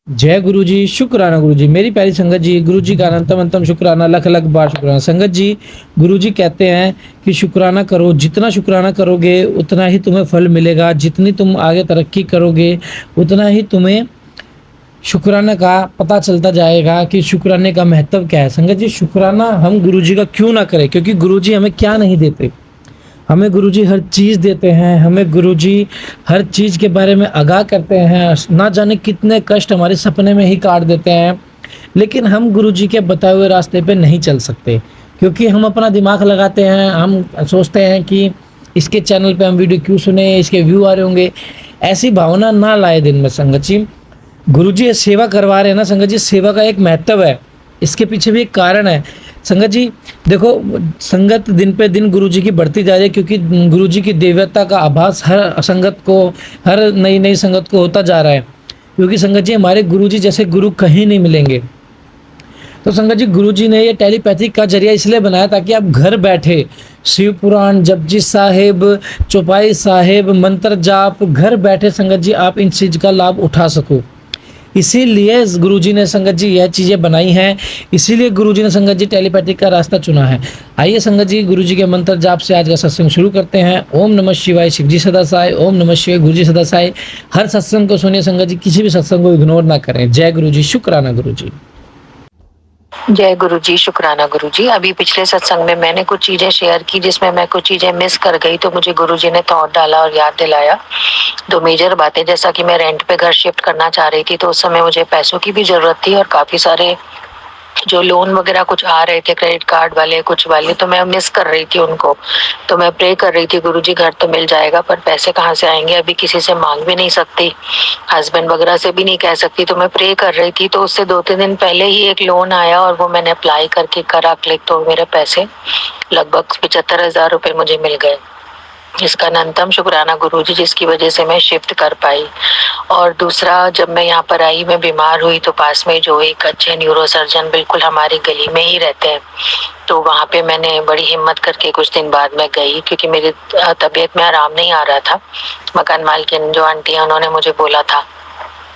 जय गुरु जी, शुक्राना गुरु जी। मेरी प्यारी संगत जी, गुरु जी का अनंतम अंतम शुक्राना, लख लख बार शुक्राना। संगत जी, गुरु जी कहते हैं कि शुक्राना करो, जितना शुक्राना करोगे उतना ही तुम्हें फल मिलेगा, जितनी तुम आगे तरक्की करोगे उतना ही तुम्हें शुक्राना का पता चलता जाएगा कि शुक्राने का महत्व क्या है। संगत जी, शुक्राना हम गुरु जी का क्यों ना करें, क्योंकि गुरु जी हमें क्या नहीं देते। हमें गुरुजी हर चीज़ देते हैं, हमें गुरुजी हर चीज़ के बारे में आगाह करते हैं, ना जाने कितने कष्ट हमारे सपने में ही काट देते हैं, लेकिन हम गुरुजी के बताए हुए रास्ते पे नहीं चल सकते, क्योंकि हम अपना दिमाग लगाते हैं, हम सोचते हैं कि इसके चैनल पे हम वीडियो क्यों सुने, इसके व्यू आ रहे होंगे। ऐसी भावना ना लाए दिन में संगत जी। गुरुजी ये सेवा करवा रहे हैं ना संगत जी, सेवा का एक महत्व है, इसके पीछे भी एक कारण है। संगत जी देखो, संगत दिन पे दिन गुरुजी की बढ़ती जा रही है, क्योंकि गुरुजी की दिव्यता का आभास हर संगत को, हर नई नई संगत को होता जा रहा है, क्योंकि संगत जी हमारे गुरुजी जैसे गुरु कहीं नहीं मिलेंगे। तो संगत जी, गुरुजी ने ये टेलीपैथिक का जरिया इसलिए बनाया ताकि आप घर बैठे शिव पुराण, जपजी साहिब, चौपाई साहिब, मंत्र जाप, घर बैठे संगत जी आप इन चीज़ का लाभ उठा सको। इसीलिए गुरुजी ने संगत जी यह चीज़ें बनाई हैं, इसीलिए गुरुजी ने संगत जी टेलीपैथिक का रास्ता चुना है। आइए संगत जी, गुरुजी के मंत्र जाप से आज का सत्संग शुरू करते हैं। ओम नमः शिवाय, शिव जी सदा साय। ओम नमः शिवाय, गुरु जी सदा साय। हर सत्संग को सुनिए संगत जी, किसी भी सत्संग को इग्नोर ना करें। जय गुरु जी, शुक्राना गुरु जी। जय गुरु जी, शुक्राना गुरु जी। अभी पिछले सत्संग में मैंने कुछ चीजें शेयर की जिसमें मैं कुछ चीजें मिस कर गई, तो मुझे गुरु जी ने थॉट डाला और याद दिलाया। दो मेजर बातें, जैसा कि मैं रेंट पे घर शिफ्ट करना चाह रही थी, तो उस समय मुझे पैसों की भी जरूरत थी और काफी सारे जो लोन वगैरह कुछ आ रहे थे, क्रेडिट कार्ड वाले कुछ वाले, तो मैं मिस कर रही थी उनको। तो मैं प्रे कर रही थी, गुरुजी घर तो मिल जाएगा पर पैसे कहाँ से आएंगे, अभी किसी से मांग भी नहीं सकती, हस्बैंड वगैरह से भी नहीं कह सकती। तो मैं प्रे कर रही थी, तो उससे 2-3 दिन पहले ही एक लोन आया और वो मैंने अप्लाई करके करा क्लिक, तो मेरे पैसे लगभग 75,000 रुपए मुझे मिल गए, जिसका अनंतम शुक्राना गुरुजी, जिसकी वजह से मैं शिफ्ट कर पाई। और दूसरा, जब मैं यहाँ पर आई, मैं बीमार हुई, तो पास में जो एक अच्छे न्यूरो सर्जन बिल्कुल हमारी गली में ही रहते हैं, तो वहाँ पे मैंने बड़ी हिम्मत करके कुछ दिन बाद में गई, क्योंकि मेरी तबीयत में आराम नहीं आ रहा था। मकान मालकिन जो आंटी है, उन्होंने मुझे बोला था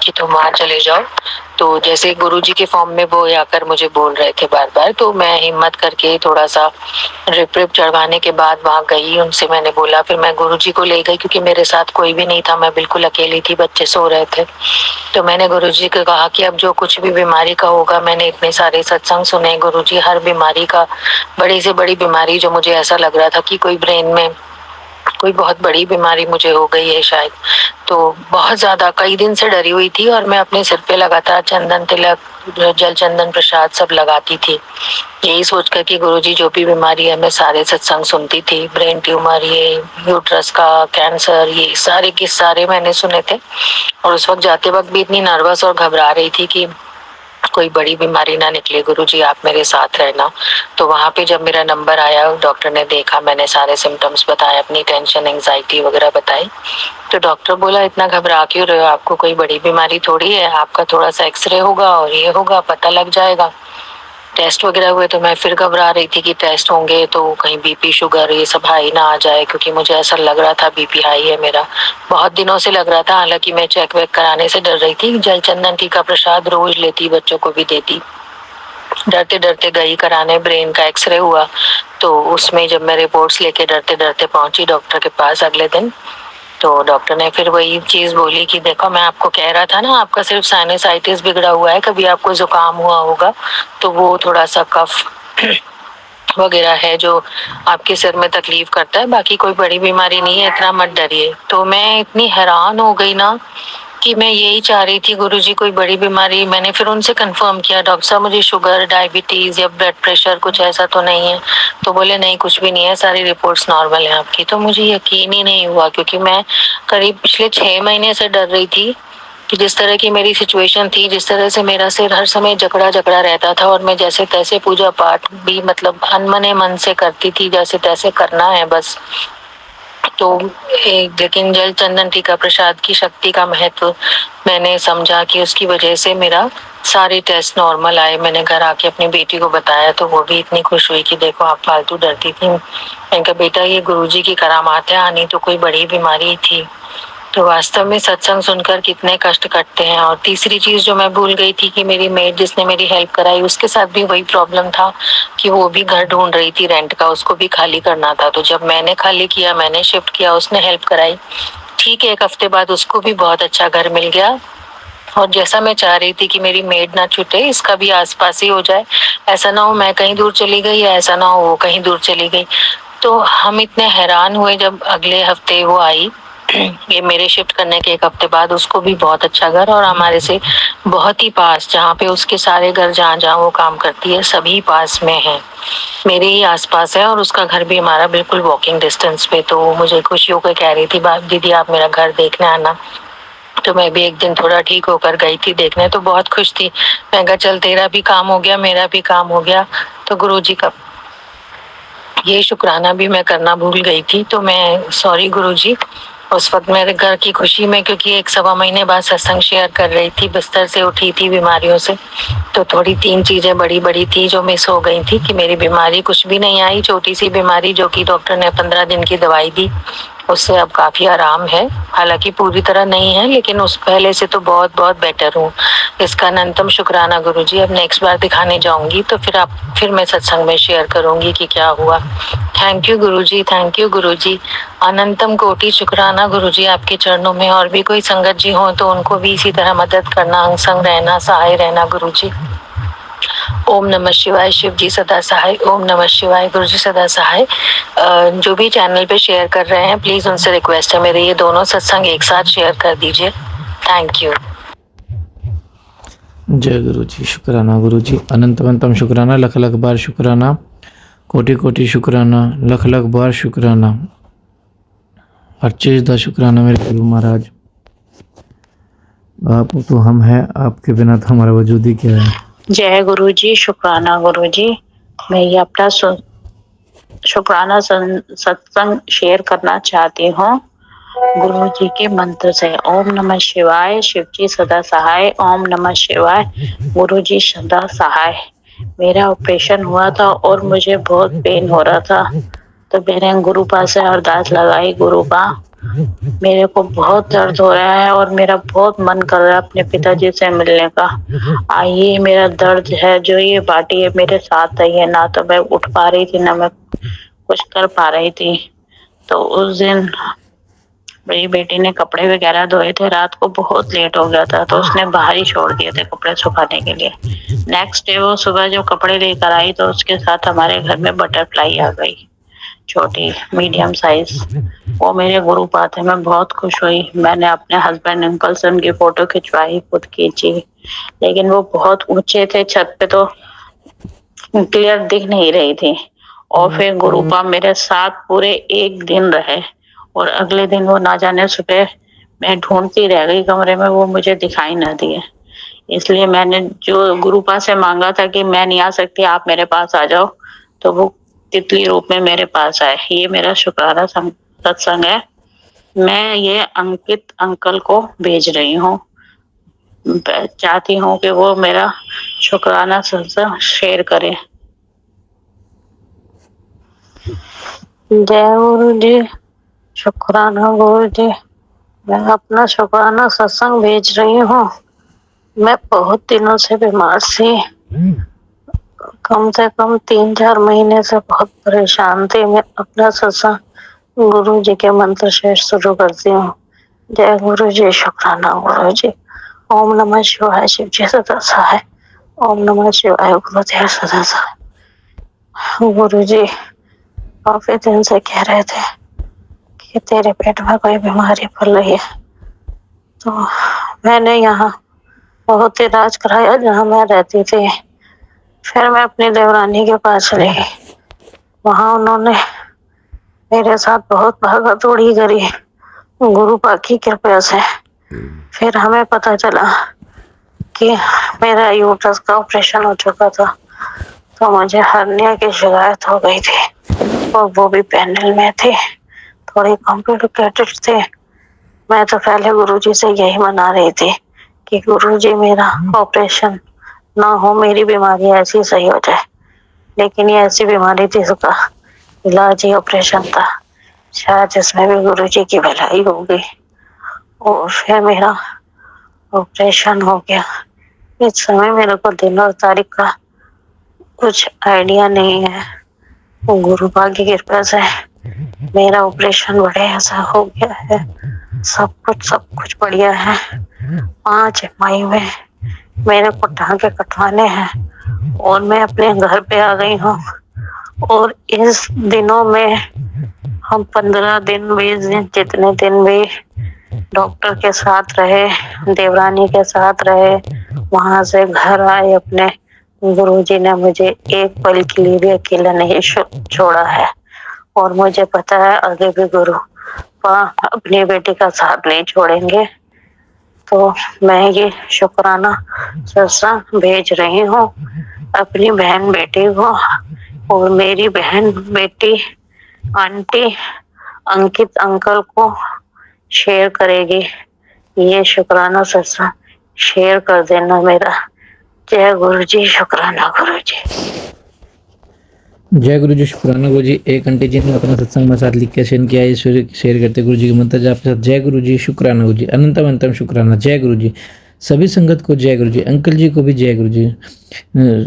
कि तुम वहाँ चले जाओ। तो जैसे गुरुजी के फॉर्म में वो आकर मुझे बोल रहे थे बार बार, तो मैं हिम्मत करके थोड़ा सा रिप रिप चढ़वाने के बाद वहाँ गई, उनसे मैंने बोला, फिर मैं गुरुजी को ले गई, क्योंकि मेरे साथ कोई भी नहीं था, मैं बिल्कुल अकेली थी, बच्चे सो रहे थे। तो मैंने गुरुजी को कहा कि अब जो कुछ भी बीमारी का होगा, मैंने इतने सारे सत्संग सुने गुरुजी, हर बीमारी का, बड़ी से बड़ी बीमारी जो मुझे ऐसा लग रहा था कि कोई ब्रेन में कोई बहुत बड़ी बीमारी मुझे हो गई है शायद, तो बहुत ज्यादा कई दिन से डरी हुई थी, और मैं अपने सिर पे लगातार चंदन तिलक, जल चंदन प्रसाद सब लगाती थी, यही सोचकर कि गुरुजी जो भी बीमारी है, मैं सारे सत्संग सुनती थी, ब्रेन ट्यूमर, ये यूट्रस का कैंसर, ये सारे के सारे मैंने सुने थे। और उस वक्त जाते वक्त भी इतनी नर्वस और घबरा रही थी कि कोई बड़ी बीमारी ना निकले, गुरुजी आप मेरे साथ रहना। तो वहाँ पे जब मेरा नंबर आया, डॉक्टर ने देखा, मैंने सारे सिम्टम्स बताए, अपनी टेंशन एंजाइटी वगैरह बताई, तो डॉक्टर बोला इतना घबरा क्यों रहे हो, आपको कोई बड़ी बीमारी थोड़ी है, आपका थोड़ा सा एक्सरे होगा और ये होगा, पता लग जाएगा। टेस्ट वगैरह हुए, तो मैं फिर घबरा रही थी कि टेस्ट होंगे तो कहीं बीपी शुगर ये सब हाई ना आ जाए, क्योंकि मुझे ऐसा लग रहा था बीपी हाई है मेरा, बहुत दिनों से लग रहा था। हालांकि मैं चेक वेक कराने से डर रही थी, जल चंदन टीका प्रसाद रोज लेती, बच्चों को भी देती, डरते डरते गई कराने, ब्रेन का एक्सरे हुआ, तो उसमें जब मैं रिपोर्ट्स लेके डरते डरते पहुंची डॉक्टर के पास अगले दिन, तो डॉक्टर ने फिर वही चीज बोली कि देखो, मैं आपको कह रहा था ना, आपका सिर्फ साइनसाइटिस बिगड़ा हुआ है, कभी आपको जुकाम हुआ होगा तो वो थोड़ा सा कफ वगैरह है जो आपके सिर में तकलीफ करता है, बाकी कोई बड़ी बीमारी नहीं है, इतना मत डरिए। तो मैं इतनी हैरान हो गई ना कि मैं यही चाह रही थी, गुरुजी कोई बड़ी बीमारी, मैंने फिर उनसे कंफर्म किया, डॉक्टर साहब मुझे शुगर, डायबिटीज या ब्लड प्रेशर कुछ ऐसा तो नहीं है, तो बोले नहीं कुछ भी नहीं है, सारी रिपोर्ट्स नॉर्मल है आपकी। तो मुझे यकीन ही नहीं हुआ, क्योंकि मैं करीब पिछले 6 महीने से डर रही थी कि जिस तरह की मेरी सिचुएशन थी, जिस तरह से मेरा सिर हर समय जकड़ा जकड़ा रहता था, और मैं जैसे तैसे पूजा पाठ भी मतलब अनमने मन से करती थी, जैसे तैसे करना है बस। तो लेकिन जल चंदन टीका प्रसाद की शक्ति का महत्व मैंने समझा कि उसकी वजह से मेरा सारे टेस्ट नॉर्मल आए। मैंने घर आके अपनी बेटी को बताया, तो वो भी इतनी खुश हुई कि देखो आप फालतू डरती थी। मैंने कहा बेटा ये गुरुजी की करामात है, आनी तो कोई बड़ी बीमारी थी। तो वास्तव में सत्संग सुनकर कितने कष्ट कटते हैं। और तीसरी चीज जो मैं भूल गई थी कि मेरी मेड जिसने मेरी हेल्प कराई उसके साथ भी वही प्रॉब्लम था कि वो भी घर ढूंढ रही थी रेंट का, उसको भी खाली करना था। तो जब मैंने खाली किया, मैंने शिफ्ट किया, उसने हेल्प कराई, ठीक है, 1 हफ्ते बाद उसको भी बहुत अच्छा घर मिल गया। और जैसा मैं चाह रही थी कि मेरी मेड ना छूटे, इसका भी आसपास ही हो जाए, ऐसा ना हो मैं कहीं दूर चली गई या ऐसा ना हो वो कहीं दूर चली गई। तो हम इतने हैरान हुए जब अगले हफ्ते वो आई। ये मेरे शिफ्ट करने के 1 हफ्ते बाद उसको भी बहुत अच्छा घर, और हमारे से बहुत ही पास, जहाँ पे उसके सारे घर जहाँ जहाँ वो काम करती है सभी पास में है, मेरे ही आसपास है। और उसका घर भी हमारा बिल्कुल वॉकिंग डिस्टेंस पे। तो वो मुझे खुशी होकर कह रही थी, दीदी आप मेरा घर देखने आना। तो मैं भी एक दिन थोड़ा ठीक होकर गई थी देखने, तो बहुत खुश थी। मैं कहा चल तेरा भी काम हो गया, मेरा भी काम हो गया। तो गुरुजी का ये शुक्राना भी मैं करना भूल गई थी। तो मैं सॉरी गुरुजी। उस वक्त मेरे घर की खुशी में, क्योंकि 1 सवा महीने बाद सत्संग शेयर कर रही थी, बिस्तर से उठी थी बीमारियों से, तो थोड़ी 3 चीजें बड़ी बड़ी थी जो मिस हो गई थी। कि मेरी बीमारी कुछ भी नहीं आई, छोटी सी बीमारी जो कि डॉक्टर ने 15 दिन की दवाई दी, उससे अब काफी आराम है। हालांकि पूरी तरह नहीं है, लेकिन उस पहले से तो बहुत बहुत बेटर हूँ। इसका अनंतम शुक्राना गुरुजी। अब नेक्स्ट बार दिखाने जाऊंगी तो फिर मैं सत्संग में शेयर करूंगी कि क्या हुआ। Thank you Guruji, thank you Guruji. अनंतम कोटि शुक्राना गुरुजी आपके चरणों में। और भी कोई संगत जी हो तो उनको भी इसी तरह मदद करना, अंग संग रहना, सहाय रहना गुरुजी। ओम नमः शिवाय। शिव जी सदा सहाय। ओम नमः शिवाय। गुरु जी सदा सहाय। जो भी चैनल पे शेयर कर रहे हैं, प्लीज उनसे रिक्वेस्ट है मेरे ये दोनों सत्संग एक साथ शेयर कर दीजिए। Thank you. जय गुरु जी। शुक्राना गुरु जी, अनंत अनंतम शुक्राना, लख लख बार शुक्राना, कोटि कोटि शुक्राना, लख लख बार शुक्राना, हर चीज़ का शुक्राना मेरे गुरु महाराज। आप तो हम हैं, आपके बिना तो हमारा वजूद ही क्या है। जय गुरु जी। शुक्राना गुरु जी। मैं ये अपना शुक्राना सत्संग शेयर करना चाहती हूँ गुरु जी के मंत्र से। ओम नमः शिवाय। शिव जी सदा सहाय। ओम नमः शिवाय। गुरु जी सदा सहाय। मेरा ऑपरेशन हुआ था और मुझे बहुत पेन हो रहा था, तो मैंने गुरु पास से अरदास लगाई, गुरु का मेरे को बहुत दर्द हो रहा है और मेरा बहुत मन कर रहा है अपने पिताजी से मिलने का। आइए मेरा दर्द है जो ये बाटी है मेरे साथ आई है, ना तो मैं उठ पा रही थी ना मैं कुछ कर पा रही थी। तो उस दिन मेरी बेटी ने कपड़े वगैरह धोए थे, रात को बहुत लेट हो गया था तो उसने बाहर ही छोड़ दिए थे कपड़े सुखाने के लिए। नेक्स्ट डे वो सुबह जो कपड़े लेकर आई तो उसके साथ हमारे घर में बटरफ्लाई आ गई, छोटी मीडियम साइज। वो मेरे गुरु पाते में बहुत खुश हुई। मैंने अपने हस्बैंड अंकल से उनकी फोटो खिंचवाई, खुद खींची, लेकिन वो बहुत ऊंचे थे, छत पे तो क्लियर दिख नहीं रही थी। और फिर गुरुपा मेरे साथ पूरे 1 दिन रहे और अगले दिन वो ना जाने सुबह मैं ढूंढती रह गई कमरे में, वो मुझे दिखाई ना दिए। इसलिए मैंने जो गुरुपा से मांगा था कि मैं नहीं आ सकती, आप मेरे पास आ जाओ, तो वो तितली रूप में मेरे पास आए। ये मेरा शुक्राना सत्संग है। मैं ये अंकित अंकल को भेज रही हूँ, चाहती हूँ कि वो मेरा शुक्राना सत्संग शेयर करें। जय गुरु जी। शुक्राना गुरु जी। मैं अपना शुक्राना सत्संग भेज रही हूँ। मैं बहुत दिनों से बीमार थी, कम से कम 3-4 महीने से बहुत परेशान थी। मैं अपना सत्संग गुरु जी के मंत्र से शुरू करती हूँ। जय गुरु जी। शुक्राना गुरु जी। ओम नमः शिवाय। शिव जी सदा सहाय। ओम नमः शिवाय। गुरुदेव सदा सहाय। गुरु जी काफी दिन से कह रहे थे कि तेरे पेट में कोई बीमारी फैल रही है, तो मैंने यहाँ बहुत इलाज कराया जहाँ मैं रहती थी। फिर मैं अपनी देवरानी के पास चली गई, वहाँ उन्होंने मेरे साथ बहुत भागा दौड़ी करी गुरु पाक की कृपा से। फिर हमें पता चला कि मेरा यूट्रस का ऑपरेशन हो चुका था, तो मुझे हर्निया की शिकायत हो गई थी और वो भी पैनल में थे, थोड़ी कॉम्प्लिकेटेड थे। मैं तो पहले गुरुजी से यही मना रही थी कि गुरुजी मेरा ऑपरेशन ना हो, मेरी बीमारी ऐसी सही हो जाए, लेकिन ये ऐसी बीमारी थी इसका इलाज ही ऑपरेशन था। शायद इसमें भी गुरुजी की भलाई होगी। और फिर मेरा ऑपरेशन हो गया। इस समय मेरे को दिन और तारीख का कुछ आइडिया नहीं है। गुरु पाल की कृपा से मेरा ऑपरेशन बढ़िया सा हो गया है। सब कुछ बढ़िया है। 5 मई में मेरे को टांके कटवाने हैं और मैं अपने घर पे आ गई हूँ। और इस दिनों में हम 15 दिन 20 दिन जितने दिन भी डॉक्टर के साथ रहे, देवरानी के साथ रहे, वहां से घर आए अपने, गुरुजी ने मुझे एक पल के लिए भी अकेला नहीं छोड़ा है। और मुझे पता है आगे भी गुरु अपनी बेटी का साथ नहीं छोड़ेंगे। तो मैं ये शुक्राना सत्संग भेज रही हूँ अपनी बहन बेटी को, और मेरी बहन बेटी आंटी अंकित अंकल को शेयर करेगी। ये शुक्राना सत्संग शेयर कर देना मेरा। जय गुरु जी, शुक्राना गुरु जी। जय गुरु जी, शुक्राना गुरु जी। एक आंटी जी ने अपना सत्संग में साथ लिख के शेयर किया है, शेयर करते गुरु जी के मंत्र जाप के साथ। जय गुरु जी, शुक्राना गुरु जी। अनंतम अंतम शुक्राना। जय गुरु जी। सभी संगत को जय गुरु जी। अंकल जी को भी जय गुरु जी।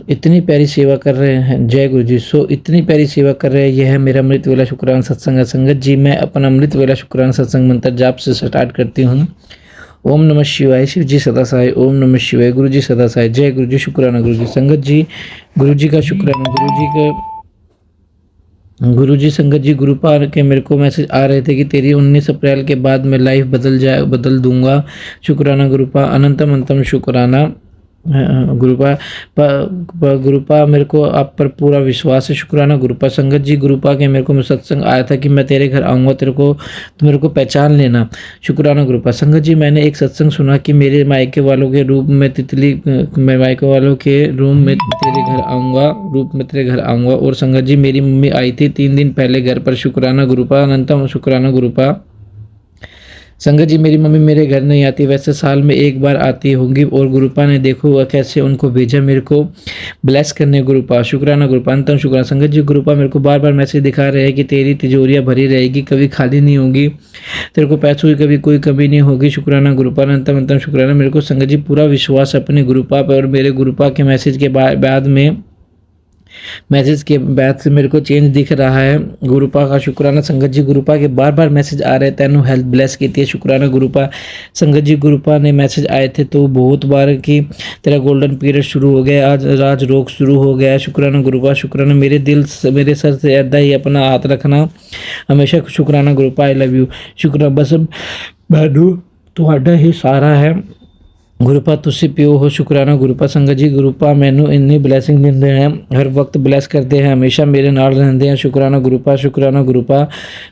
इतनी प्यारी सेवा कर रहे हैं, जय गुरु जी। इतनी प्यारी सेवा कर रहे हैं। यह है मेरा अमृत वेला शुक्राना सत्संग है। संगत जी, मैं अपना अमृत वेला शुक्राना सत्संग मंत्र जाप से स्टार्ट करती हूँ। ओम नमः शिवाय। शिव जी सदा सहाय। ओम नमः शिवाय। गुरु जी सदा सहाय। जय गुरु जी, शुक्राना गुरु जी। संगत जी, गुरु जी का शुक्राना। गुरु जी संगत जी, गुरुपाल के मेरे को मैसेज आ रहे थे कि तेरी 19 अप्रैल के बाद मैं लाइफ बदल दूंगा। शुक्राना गुरुपा। अनंतम अंतम शुक्राना गुरुपा। मेरे को आप पर पूरा विश्वास है। शुक्राना गुरुपा। संगत जी, गुरुपा के मेरे को सत्संग आया था कि मैं तेरे घर आऊँगा, तो मेरे को पहचान लेना। शुक्राना गुरुपा। संगत जी, मैंने एक सत्संग सुना कि मेरे मायके वालों के रूप में मैं मायके वालों के रूम में तेरे घर आऊँगा। और संगत जी, मेरी मम्मी आई थी 3 दिन पहले घर पर। शुक्राना गुरुपा। अनंतम शुक्राना गुरुपा। संगत जी, मेरी मम्मी मेरे घर नहीं आती, वैसे साल में एक बार आती होंगी। और गुरुपा ने देखो कैसे उनको भेजा मेरे को ब्लेस करने। गुरुपा। शुक्राना गुरुपा। अंतम शुक्राना। संगत जी, गुरुपा मेरे को बार बार मैसेज दिखा रहे हैं कि तेरी तिजोरियाँ भरी रहेगी, कभी खाली नहीं होगी, तेरे को पैसों की कभी कोई कमी नहीं होगी। शुक्राना गुरुपा। अंतम अंतम शुक्राना। मेरे को संगत जी पूरा विश्वास अपने गुरुपा पर। और मेरे गुरुपा के मैसेज के बाद से मेरे को चेंज दिख रहा है। गुरुपा का शुक्राना। संगत जी, गुरुपा के बार बार मैसेज आ रहे थे, तेनू हेल्थ ब्लेस की थी। शुक्राना गुरुपा। संगत जी, गुरुपा ने मैसेज आए थे तो बहुत बार कि तेरा गोल्डन पीरियड शुरू हो गया, आज राज रोग शुरू हो गया। शुक्राना गुरुपा। शुक्राना। मेरे सर से ऐदा ही अपना हाथ रखना हमेशा। शुक्राना गुरुपा। I love you. शुक्राना। बस मैनू तुहाडा ही सारा है गुरुपा, तुसी पियो हो। शुक्राना गुरुपा। संगत जी, गुरुपा मैनू इन्नी ब्लैसिंग दिंदे हैं, हर वक्त ब्लैस करते हैं, हमेशा मेरे नाल रहंदे हैं। शुक्राना गुरुपा। शुक्राना गुरुपा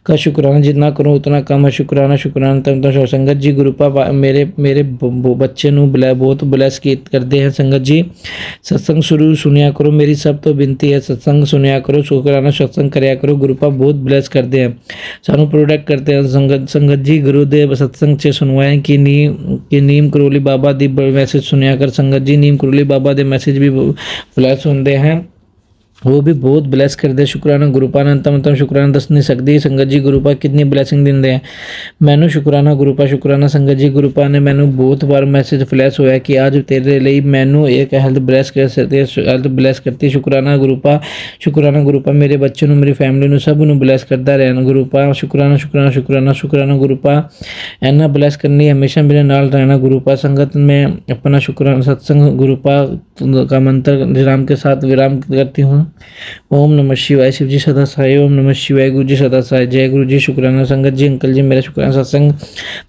का शुक्राना। जितना करो उतना कम है। शुक्राना शुक्राना। तम संगत जी, गुरुपा मेरे बच्चे नू बहुत ब्लैस करते हैं। संगत जी, सत्संग शुरू सुनिया करो, मेरी सब तो बिनती है, सत्संग सुनिया करो। शुक्राना सत्संग करया करो। गुरुपा बहुत ब्लैस करते हैं, सानू प्रोटेक्ट करते हैं। संगत जी, गुरुदेव सत्संग से सुनवाएं कि नीम करोली बाबा दी मैसेज सुनिया कर। संगत जी, नीम करोली बाबा दे मैसेज भी फ्लैश सुनते हैं, वो भी बहुत ब्लैस कर दे। शुक्राना गुरुपा। अंतम शुक्राना दस नहीं सकती। संगत जी, गुरुपा कितनी ब्लैसिंग दिंदे हैं मैनू। शुक्राना गुरुपा। शुक्राना। संगत जी, गुरुपा ने मैनू बहुत बार मैसेज फ्लैश होया कि आज तेरे लिए मैनू एक हेल्थ ब्लैस करती। शुक्राना गुरुपा। शुक्राना गुरुपा। मेरे बच्चे मेरी फैमिली नू सब नू ब्लैस करता रहना। गुरुपा। शुक्राना शुक्राना शुक्राना। शुक्राना गुरुपा। ऐना ब्लैस करनी, हमेशा मेरे नाल रहना। गुरुपा। संगत में अपना शुक्राना सत्संग गुरुपा का मंत्र विराम के साथ विराम करती हूँ। ओम नमः शिवाय। शिव जी सदा सहाय। ओम नमः शिवाय। गुरु जी सदा सहाय। जय गुरु जी, शुक्राना। संगत जी, अंकल जी, मेरा शुक्राना सत्संग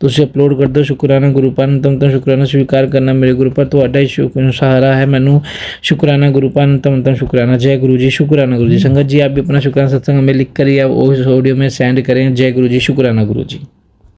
तुझे अपलोड कर दो। शुक्राना गुरुपा। तम शुक्राना स्वीकार करना मेरे गुरुपा, तुहाडा ही सहारा है मैनू। शुक्राना गुरुपा। तम शुक्राना। जय गुरु जी, शुक्राना गुरु जी। संगत जी, आप भी अपना शुक्राना सत्संग हमें लिख कर या उस ऑडियो में सेंड करें। जय गुरु जी, शुक्राना गुरु जी।